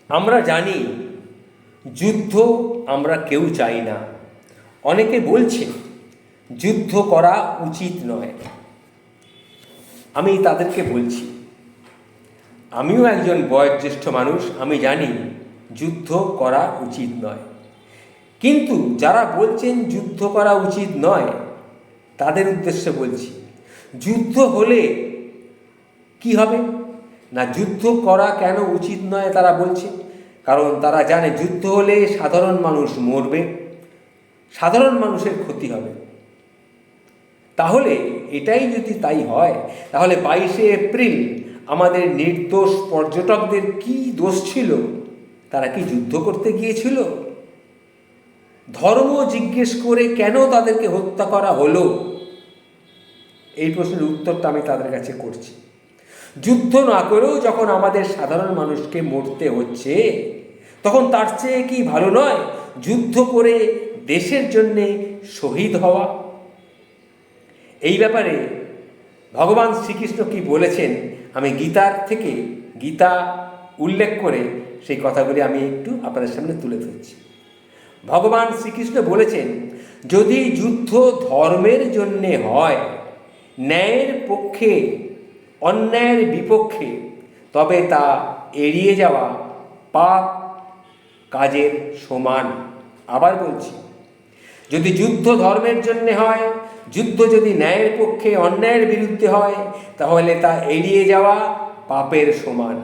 আমরা জানি যুদ্ধ আমরা কেউ চাই না। অনেকে বলছে যুদ্ধ করা উচিত নয়। আমি তাদেরকে বলছি, আমিও একজন বয়োজ্যেষ্ঠ মানুষ, আমি জানি যুদ্ধ করা উচিত নয়। কিন্তু যারা বলছেন যুদ্ধ করা উচিত নয়, তাদের উদ্দেশ্যে বলছি, যুদ্ধ হলে কি হবে না, যুদ্ধ করা কেন উচিত নয় তারা বলছে, কারণ তারা জানে যুদ্ধ হলে সাধারণ মানুষ মরবে, সাধারণ মানুষের ক্ষতি হবে। তাহলে এটাই যদি তাই হয়, তাহলে 22শে এপ্রিল আমাদের নির্দোষ পর্যটকদের কি দোষ ছিল? তারা কি যুদ্ধ করতে গিয়েছিল? ধর্ম জিজ্ঞেস করে কেন তাদেরকে হত্যা করা হলো? এই প্রশ্নের উত্তরটা আমি তাদের কাছে করছি। যুদ্ধ না করেও যখন আমাদের সাধারণ মানুষকে মরতে হচ্ছে, তখন তার চেয়ে কি ভালো নয় যুদ্ধ করে দেশের জন্যে শহীদ হওয়া? এই ব্যাপারে ভগবান শ্রীকৃষ্ণ কি বলেছেন, আমি গীতা উল্লেখ করে সেই কথাগুলি আমি একটু আপনাদের সামনে তুলে ধরছি। ভগবান শ্রীকৃষ্ণ বলেছেন, যদি যুদ্ধ ধর্মের জন্যে হয়, ন্যায়ের পক্ষে অন্যায়ের বিপক্ষে, তবে তা এড়িয়ে যাওয়া পাপ কাজের সমান। আবার বলছি, যদি যুদ্ধ ধর্মের জন্যে হয়, যুদ্ধ যদি ন্যায়ের পক্ষে অন্যায়ের বিরুদ্ধে হয়, তাহলে তা এড়িয়ে যাওয়া পাপের সমান।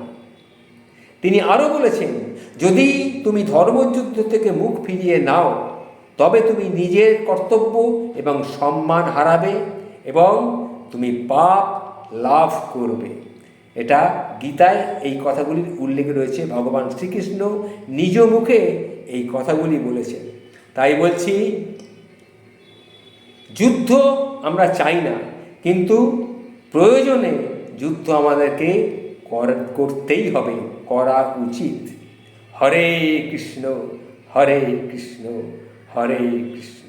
তিনি আরও বলেছেন, যদি তুমি ধর্মযুদ্ধ থেকে মুখ ফিরিয়ে নাও, তবে তুমি নিজের কর্তব্য এবং সম্মান হারাবে এবং তুমি পাপ লাভ করবে। এটা গীতায় এই কথাগুলির উল্লেখ রয়েছে। ভগবান শ্রীকৃষ্ণ নিজ মুখে এই কথাগুলি বলেছেন। তাই বলছি, যুদ্ধ আমরা চাই না, কিন্তু প্রয়োজনে যুদ্ধ আমাদেরকে করতেই হবে, করা উচিত। হরে কৃষ্ণ হরে কৃষ্ণ হরে কৃষ্ণ।